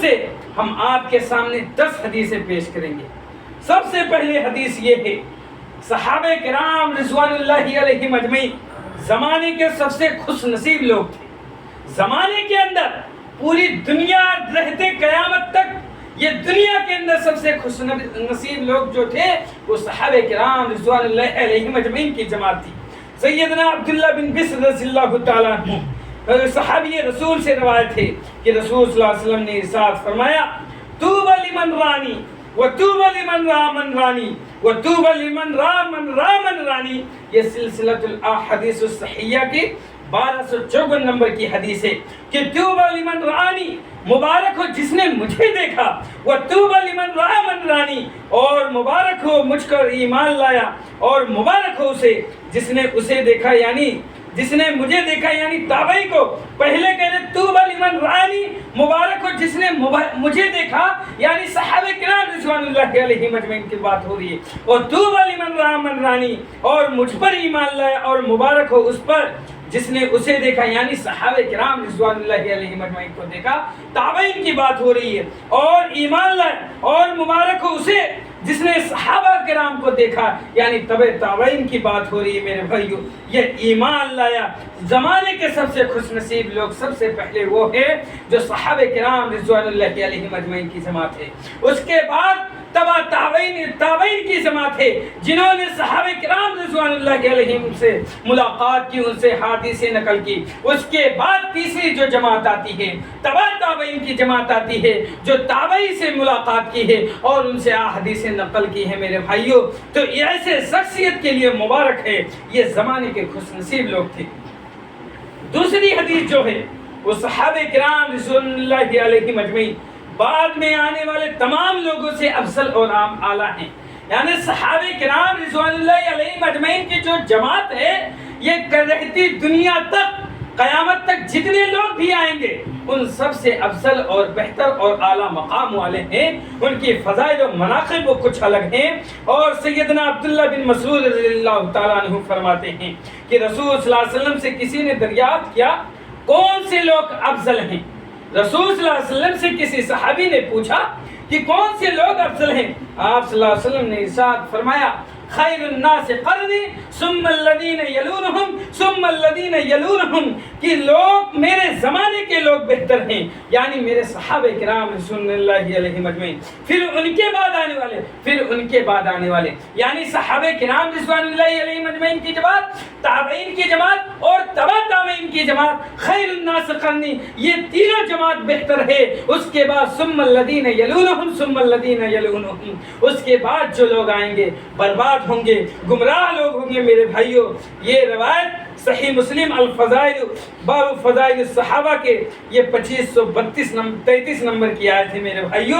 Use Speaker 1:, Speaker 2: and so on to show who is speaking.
Speaker 1: سے ہم آپ کے سامنے 10 حدیثیں پیش کریں گے۔ سب سے پہلے حدیث یہ ہے، صحابہ کرام رضوان اللہ علیہم اجمعین زمانے کے سب سے خوش نصیب لوگ تھے۔ زمانے کے اندر پوری دنیا رہتے قیامت تک یہ دنیا کے اندر سب سے خوش نصیب لوگ جو تھے وہ صحابہ کرام رضوان اللہ علیہم اجمعین کی جماعت تھی۔ سیدنا عبداللہ بن بسر رضی اللہ تعالیٰ عنہ صحابی رسول سے روایت ہے کہ رسول صلی اللہ علیہ وسلم نے ارشاد فرمایا، طوبی لمن رانی وطوبی لمن را من رانی وطوبی لمن را من را من رانی۔ یہ سلسلۃ الاحادیث الصحیحہ کی 1254 نمبر کی حدیث ہے کہ طوبی لمن رانی، مبارک ہو جس نے مجھے دیکھا، وطوبی لمن را من رانی، اور مبارک ہو مجھ پر ایمان لایا، اور مبارک ہو اسے جس نے اسے دیکھا، یعنی جس نے مجھے دیکھا، یعنی تابعی کو پہلے کہتے طوبی لمن رانی، مبارک ہو جس نے مجھے دیکھا، یعنی صحابہ کرام رضوان اللہ علیہم اجمعین کی بات ہو رہی ہے، اور طوبی لمن را من رانی، اور مجھ پر ایمان لایا، اور مبارک ہو اس پر جس نے اسے دیکھا، یعنی صحابہ کرام رضوان اللہ علیہم اجمعین کو دیکھا، تابعین کی بات ہو رہی ہے، اور ایمان لائے، اور مبارک ہو اسے جس نے صحابہ کرام کو دیکھا، یعنی تابعین کی بات ہو رہی ہے۔ میرے بھائیو، یہ ایمان لایا زمانے کے سب سے خوش نصیب لوگ سب سے پہلے وہ ہے جو صحابہ کرام رضوان اللہ علیہم اجمعین کی جماعت ہے۔ اس کے بعد تابعین کی جماعت ہے جنہوں نے صحابہ کرام رضوان اللہ علیہم سے ملاقات کی، ان سے حدیثیں نقل کی۔ اس کے بعد تیسری جو جماعت آتی ہے تابعین کی جماعت آتی ہے جو تابعی سے ملاقات کی ہے اور ان سے حدیثیں نقل کی ہے۔ میرے بھائیوں، تو ایسے شخصیت کے لیے مبارک ہے، یہ زمانے کے خوش نصیب لوگ تھے۔ دوسری حدیث جو ہے وہ صحابہ کرام رضوان اللہ علیہم اجمعین بعد میں آنے والے تمام لوگوں سے افضل اور اعلیٰ ہیں، یعنی صحابہ کرام رضوان اللہ علیہم اجمعین کی جو جماعت ہے یہ رہتی دنیا تک قیامت تک جتنے لوگ بھی آئیں گے ان سب سے افضل اور بہتر اور اعلیٰ مقام والے ہیں، ان کی فضائل و مناقب وہ کچھ الگ ہیں۔ اور سیدنا عبداللہ بن مسعود رضی اللہ تعالیٰ عنہ فرماتے ہیں کہ رسول صلی اللہ علیہ وسلم سے کسی نے دریافت کیا کون سے لوگ افضل ہیں؟ رسول صلی اللہ علیہ وسلم سے کسی صحابی نے پوچھا کہ کون سے لوگ افضل ہیں؟ آپ صلی اللہ علیہ وسلم نے ارشاد فرمایا، خیر الناس قرنی ثم الذین یلونہم ثم الذین یلونہم، کہ لوگ میرے زمانے کے لوگ بہتر ہیں، یعنی میرے صحابہ کرام رسول اللہ علیہم اجمعین، پھر ان کے بعد آنے والے، پھر ان کے بعد آنے والے، یعنی صحابہ کرام رضوان اللہ علیہم اجمعین کی جماعت، تابعین کی جماعت اور تابعین کی جماعت، خیر الناس قرنی، یہ تینوں جماعت بہتر ہے۔ اس کے بعد ثم الذین یلونہم ثم الذین یلونہم، اس کے بعد جو لوگ آئیں گے برباد ہوں گے، گمراہ لوگ ہوں گے۔ میرے بھائیوں، یہ روایت صحیح مسلم الفضائل باب فضائل الصحابہ کے یہ 2533 نمبر کی آیت ہے۔ میرے بھائیوں،